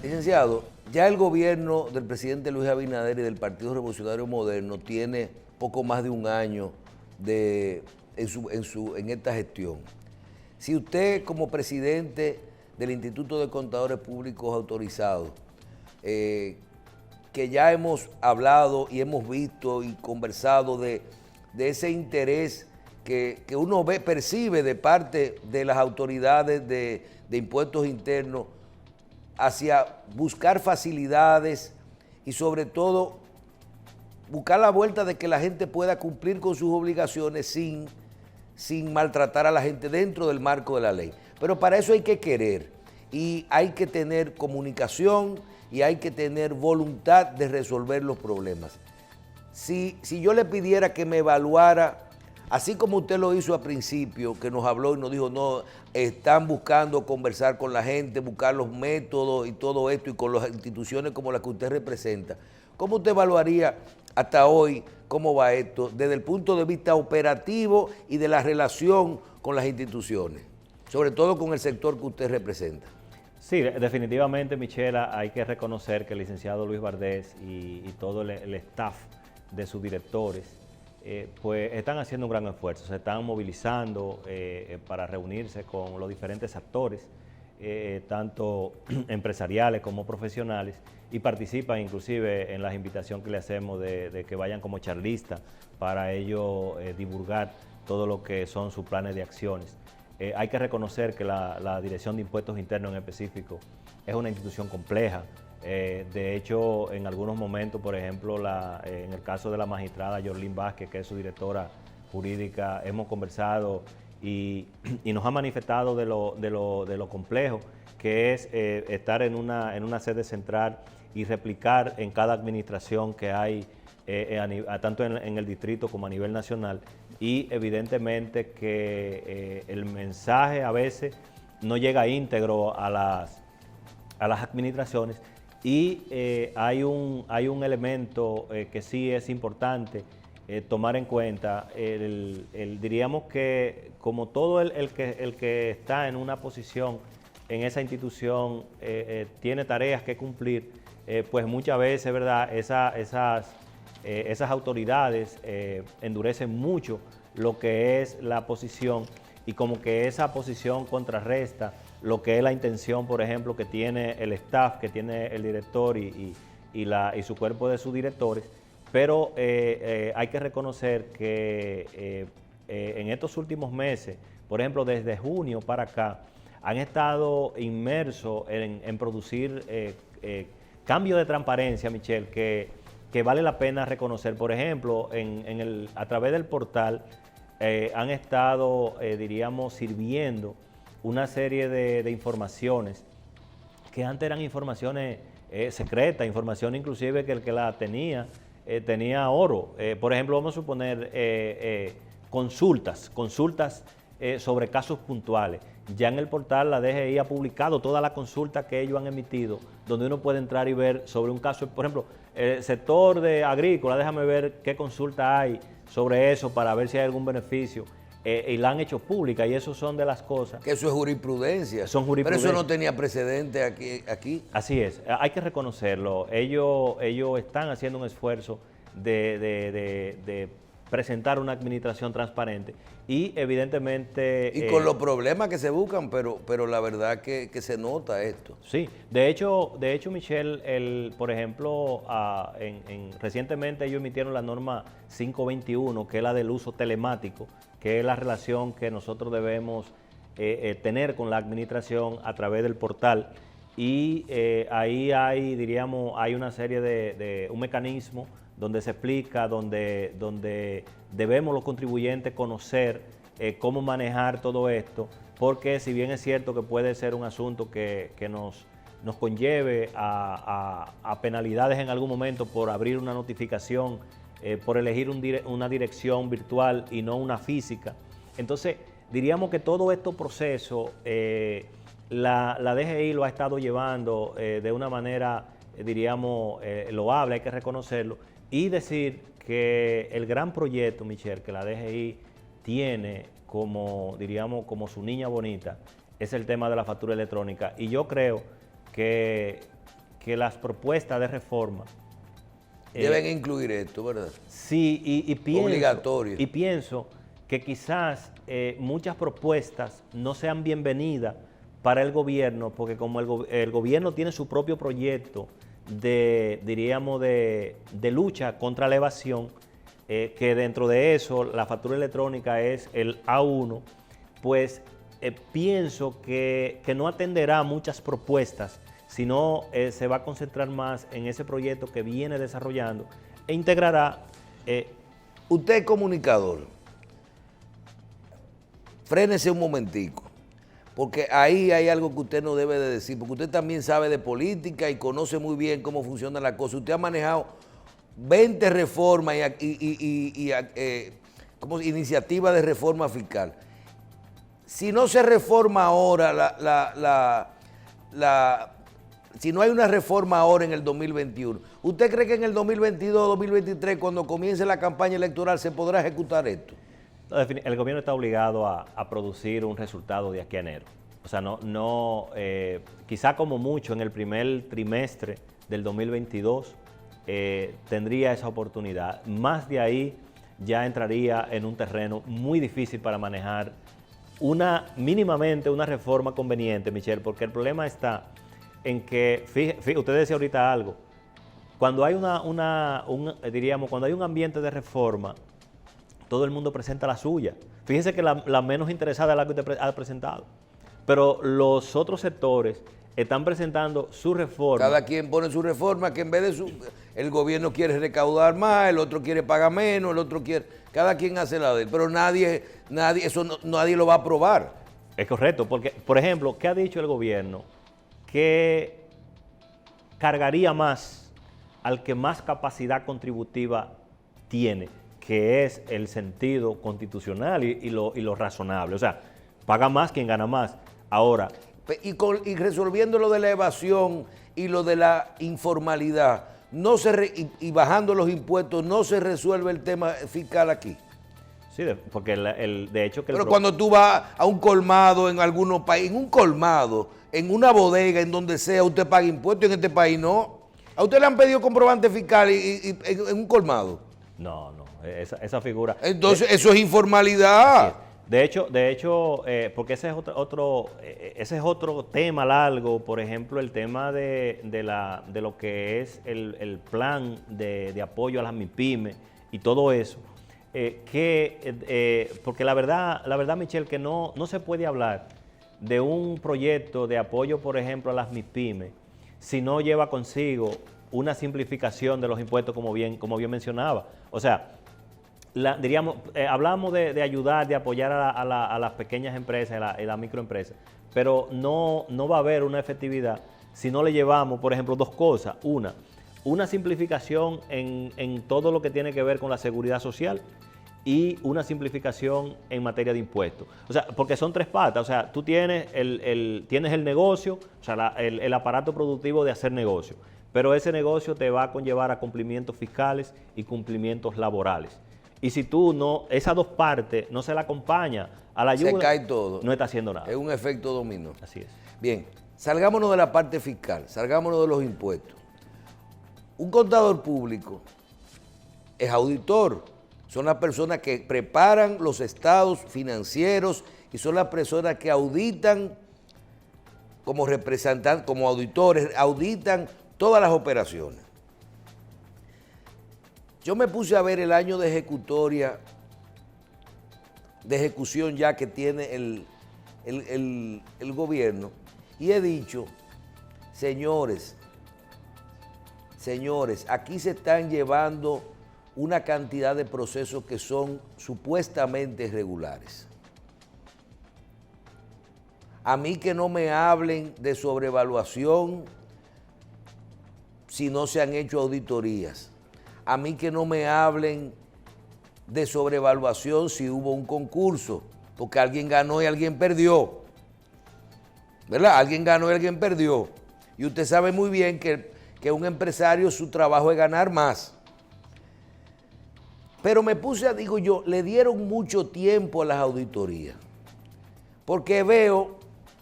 Licenciado, ya el gobierno del presidente Luis Abinader y del Partido Revolucionario Moderno tiene poco más de un año en esta gestión. Si usted, como presidente del Instituto de Contadores Públicos Autorizados, que ya hemos hablado y hemos visto y conversado de ese interés que uno percibe de parte de las autoridades de impuestos internos hacia buscar facilidades y sobre todo buscar la vuelta de que la gente pueda cumplir con sus obligaciones sin maltratar a la gente dentro del marco de la ley. Pero para eso hay que querer y hay que tener comunicación y hay que tener voluntad de resolver los problemas. Si yo le pidiera que me evaluara, así como usted lo hizo al principio, que nos habló y nos dijo, no, están buscando conversar con la gente, buscar los métodos y todo esto, y con las instituciones como las que usted representa, ¿cómo usted evaluaría hasta hoy cómo va esto desde el punto de vista operativo y de la relación con las instituciones, sobre todo con el sector que usted representa? Sí, definitivamente, Michela, hay que reconocer que el licenciado Luis Bardés y todo el staff de sus directores pues están haciendo un gran esfuerzo, se están movilizando para reunirse con los diferentes actores, tanto empresariales como profesionales, y participan inclusive en las invitaciones que le hacemos de que vayan como charlistas para ellos divulgar todo lo que son sus planes de acciones. Hay que reconocer que la Dirección de Impuestos Internos en específico es una institución compleja. De hecho, en algunos momentos, por ejemplo, en el caso de la magistrada Yorlín Vázquez, que es su directora jurídica, hemos conversado y nos ha manifestado de lo complejo que es estar en una sede central y replicar en cada administración que hay, tanto en el distrito como a nivel nacional, y evidentemente que el mensaje a veces no llega íntegro a las administraciones. Y hay un elemento que sí es importante tomar en cuenta. Diríamos que como todo el que está en una posición en esa institución tiene tareas que cumplir, pues muchas veces, ¿verdad?, esas autoridades endurecen mucho lo que es la posición, y como que esa posición contrarresta lo que es la intención, por ejemplo, que tiene el staff, que tiene el director y su cuerpo de subdirectores. Pero hay que reconocer que en estos últimos meses, por ejemplo, desde junio para acá, han estado inmersos en producir cambios de transparencia, Michelle, que vale la pena reconocer. Por ejemplo, a través del portal han estado, diríamos, sirviendo una serie de informaciones que antes eran informaciones secretas, información inclusive que el que la tenía oro. Por ejemplo, vamos a suponer consultas sobre casos puntuales. Ya en el portal la DGI ha publicado todas las consultas que ellos han emitido, donde uno puede entrar y ver sobre un caso, por ejemplo, el sector de agrícola, déjame ver qué consulta hay sobre eso para ver si hay algún beneficio. Y la han hecho pública, y eso son de las cosas. Que eso es jurisprudencia. Son jurisprudencia. Pero eso no tenía precedente aquí. Así es, hay que reconocerlo. Ellos están haciendo un esfuerzo de presentar una administración transparente y evidentemente... Y con los problemas que se buscan, pero la verdad que se nota esto. Sí, de hecho Michelle, por ejemplo, recientemente ellos emitieron la norma 521, que es la del uso telemático, que es la relación que nosotros debemos tener con la administración a través del portal. Y ahí hay una serie de un mecanismo donde se explica, donde debemos los contribuyentes conocer cómo manejar todo esto, porque si bien es cierto que puede ser un asunto que nos conlleve a penalidades en algún momento por abrir una notificación, por elegir una dirección virtual y no una física, entonces diríamos que todo este proceso la DGI lo ha estado llevando de una manera, diríamos, loable, hay que reconocerlo, y decir que el gran proyecto, Michelle, que la DGI tiene como, diríamos, como su niña bonita, es el tema de la factura electrónica. Y yo creo que que las propuestas de reforma deben incluir esto, ¿verdad? Sí, y pienso, obligatorio. Y pienso que quizás muchas propuestas no sean bienvenidas para el gobierno, porque como el gobierno tiene su propio proyecto diríamos, de lucha contra la evasión, que dentro de eso la factura electrónica es el A1, pues pienso que no atenderá muchas propuestas, sino se va a concentrar más en ese proyecto que viene desarrollando e integrará. Usted es comunicador. Frénese un momentico, porque ahí hay algo que usted no debe de decir, porque usted también sabe de política y conoce muy bien cómo funciona la cosa. Usted ha manejado 20 reformas como iniciativas de reforma fiscal. Si no se reforma ahora si no hay una reforma ahora en el 2021, ¿usted cree que en el 2022 2023, cuando comience la campaña electoral, se podrá ejecutar esto? El gobierno está obligado a producir un resultado de aquí a enero. O sea, quizá como mucho en el primer trimestre del 2022 tendría esa oportunidad. Más de ahí ya entraría en un terreno muy difícil para manejar mínimamente una reforma conveniente, Michelle, porque el problema está en que, usted decía ahorita algo, cuando hay cuando hay un ambiente de reforma, todo el mundo presenta la suya. Fíjense que la menos interesada es la que usted ha presentado, pero los otros sectores están presentando su reforma. Cada quien pone su reforma, que en vez de el gobierno quiere recaudar más, el otro quiere pagar menos, el otro quiere, cada quien hace la de él, pero nadie lo va a aprobar. Es correcto, porque, por ejemplo, ¿qué ha dicho el gobierno? Que cargaría más al que más capacidad contributiva tiene, que es el sentido constitucional y lo razonable. O sea, paga más quien gana más. Ahora, y resolviendo lo de la evasión y lo de la informalidad, y bajando los impuestos, no se resuelve el tema fiscal aquí. Sí, porque de hecho que... Pero cuando tú vas a un colmado en algunos países, en un colmado, en una bodega, en donde sea, usted paga impuestos, en este país no. ¿A usted le han pedido comprobante fiscal en un colmado? No, esa figura... Entonces, eso es informalidad. De hecho, porque ese es otro tema largo, por ejemplo, el tema de lo que es el plan de apoyo a las MIPYME y todo eso, porque la verdad, Michelle, que no se puede hablar de un proyecto de apoyo, por ejemplo, a las MIPYME, si no lleva consigo una simplificación de los impuestos, como bien mencionaba. O sea, hablamos de ayudar, de apoyar a las pequeñas empresas, a la microempresa, pero no va a haber una efectividad si no le llevamos, por ejemplo, dos cosas. Una simplificación en todo lo que tiene que ver con la seguridad social y una simplificación en materia de impuestos. O sea, porque son tres patas. O sea, tú tienes tienes el negocio, o sea, el aparato productivo de hacer negocio, pero ese negocio te va a conllevar a cumplimientos fiscales y cumplimientos laborales. Y si tú esas dos partes no se la acompaña a la ayuda, se cae todo. No está haciendo nada. Es un efecto dominó. Así es. Bien, salgámonos de la parte fiscal, salgámonos de los impuestos. Un contador público es auditor, son las personas que preparan los estados financieros y son las personas que auditan como representantes, como auditores, auditan todas las operaciones. Yo me puse a ver el año de ejecución ya que tiene el gobierno y he dicho, señores, aquí se están llevando una cantidad de procesos que son supuestamente irregulares. A mí que no me hablen de sobrevaluación si no se han hecho auditorías. A mí que no me hablen de sobrevaluación si hubo un concurso, porque alguien ganó y alguien perdió. ¿Verdad? Alguien ganó y alguien perdió. Y usted sabe muy bien que un empresario, su trabajo es ganar más. Pero me puse digo yo, le dieron mucho tiempo a las auditorías. Porque veo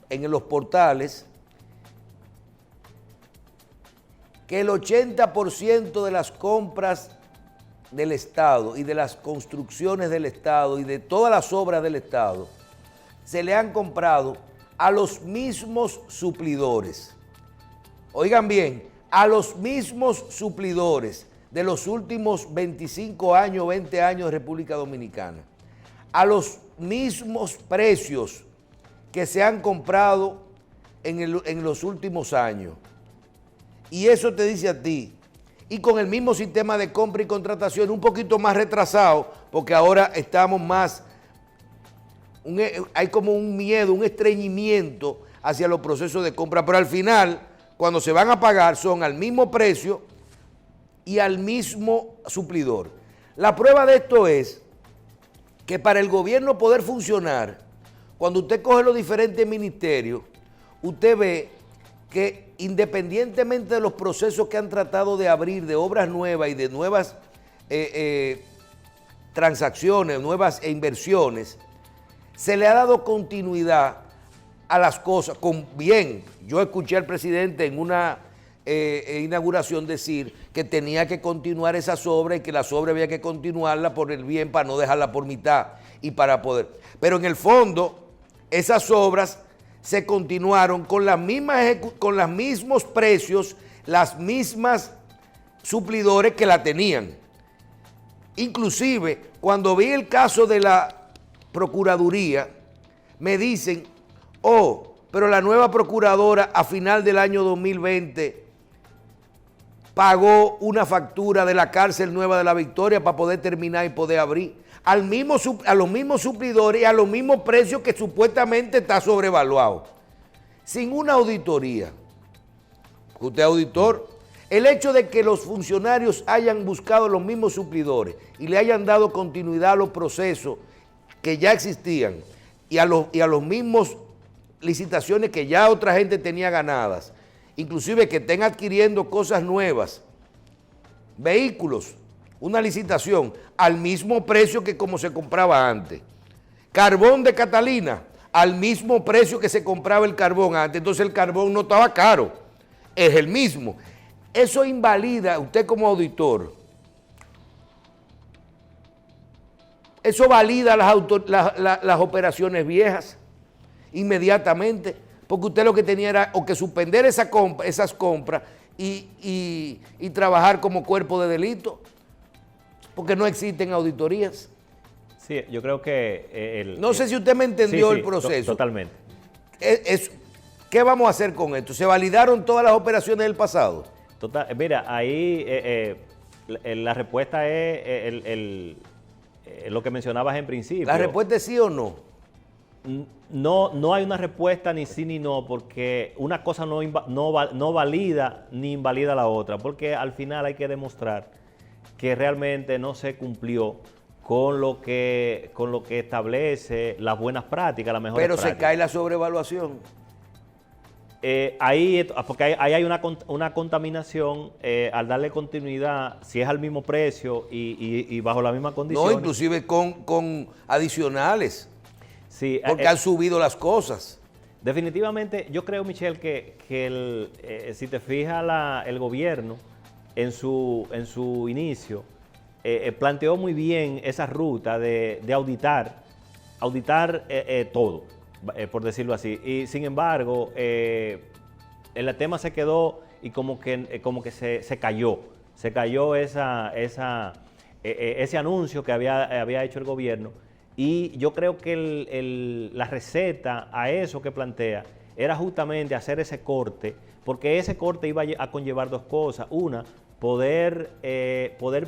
en los portales que el 80% de las compras del Estado y de las construcciones del Estado y de todas las obras del Estado se le han comprado a los mismos suplidores. Oigan bien, a los mismos suplidores de los últimos 25 años, 20 años de República Dominicana, a los mismos precios que se han comprado en los últimos años. Y eso te dice a ti, y con el mismo sistema de compra y contratación, un poquito más retrasado, porque ahora estamos más, hay como un miedo, un estreñimiento hacia los procesos de compra, pero al final, cuando se van a pagar, son al mismo precio y al mismo suplidor. La prueba de esto es que para el gobierno poder funcionar, cuando usted coge los diferentes ministerios, usted ve que independientemente de los procesos que han tratado de abrir de obras nuevas y de nuevas transacciones, nuevas inversiones, se le ha dado continuidad a las cosas. Yo escuché al presidente en una inauguración decir que tenía que continuar esas obras y que las obras había que continuarlas por el bien, para no dejarla por mitad y para poder. Pero en el fondo, esas obras se continuaron con los mismos precios, las mismas suplidores que la tenían. Inclusive, cuando vi el caso de la Procuraduría, me dicen, pero la nueva procuradora a final del año 2020 pagó una factura de la cárcel nueva de La Victoria para poder terminar y poder abrir. A los mismos suplidores y a los mismos precios que supuestamente está sobrevaluado. Sin una auditoría. Usted es auditor. El hecho de que los funcionarios hayan buscado los mismos suplidores y le hayan dado continuidad a los procesos que ya existían y a los mismos licitaciones que ya otra gente tenía ganadas, inclusive que estén adquiriendo cosas nuevas, vehículos, una licitación al mismo precio que como se compraba antes. Carbón de Catalina, al mismo precio que se compraba el carbón antes. Entonces el carbón no estaba caro, es el mismo. Eso invalida, usted como auditor, eso valida las operaciones viejas inmediatamente, porque usted lo que tenía era o que suspender esas compras y trabajar como cuerpo de delito, porque no existen auditorías. Sí, yo creo que... no sé si usted me entendió el proceso. Totalmente. ¿Qué vamos a hacer con esto? ¿Se validaron todas las operaciones del pasado? Mira, ahí la respuesta es lo que mencionabas en principio. ¿La respuesta es sí o no? No hay una respuesta ni sí ni no, porque una cosa no valida ni invalida la otra, porque al final hay que demostrar que realmente no se cumplió con lo que establece las buenas prácticas, las mejores prácticas. Pero se cae la sobrevaluación. Porque ahí hay una contaminación al darle continuidad, si es al mismo precio y bajo la misma condición. No, inclusive con adicionales. Sí, porque han subido las cosas. Definitivamente, yo creo, Michelle, que si te fijas el gobierno en su inicio, planteó muy bien esa ruta de auditar todo, por decirlo así. Y sin embargo, el tema se quedó y como que se cayó ese anuncio que había hecho el gobierno. Y yo creo que la receta a eso que plantea era justamente hacer ese corte, porque ese corte iba a conllevar dos cosas. Una, poder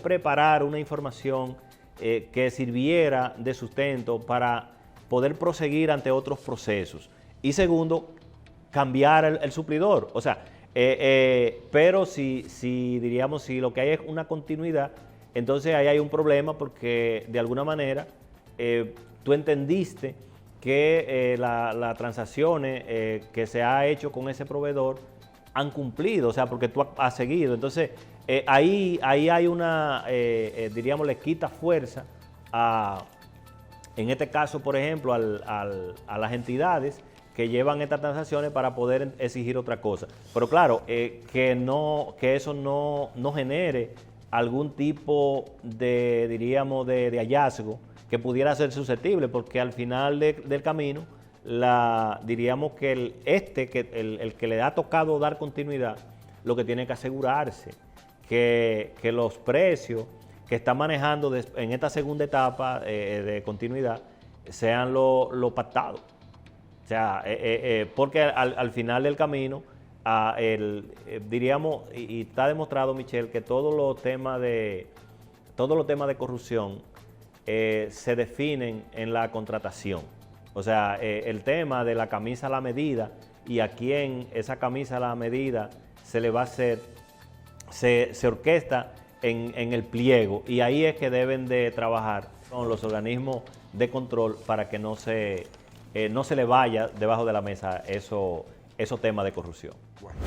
preparar una información que sirviera de sustento para poder proseguir ante otros procesos. Y segundo, cambiar el suplidor. O sea, pero si lo que hay es una continuidad, entonces ahí hay un problema, porque de alguna manera tú entendiste que las transacciones que se ha hecho con ese proveedor han cumplido, o sea, porque tú has seguido. Entonces, ahí hay una, le quita fuerza en este caso, por ejemplo, a las entidades que llevan estas transacciones para poder exigir otra cosa. Pero claro, que eso no genere algún tipo de, diríamos, de hallazgo que pudiera ser susceptible, porque al final del camino, diríamos que el que le ha tocado dar continuidad, lo que tiene que asegurarse que los precios que está manejando en esta segunda etapa de continuidad sean lo pactado. O sea, porque al final del camino, diríamos, y está demostrado, Michelle, que todos los temas de corrupción se definen en la contratación. O sea, el tema de la camisa a la medida y a quién esa camisa a la medida se le va a hacer, se orquesta en el pliego, y ahí es que deben de trabajar con los organismos de control para que no se le vaya debajo de la mesa esos temas de corrupción. Bueno.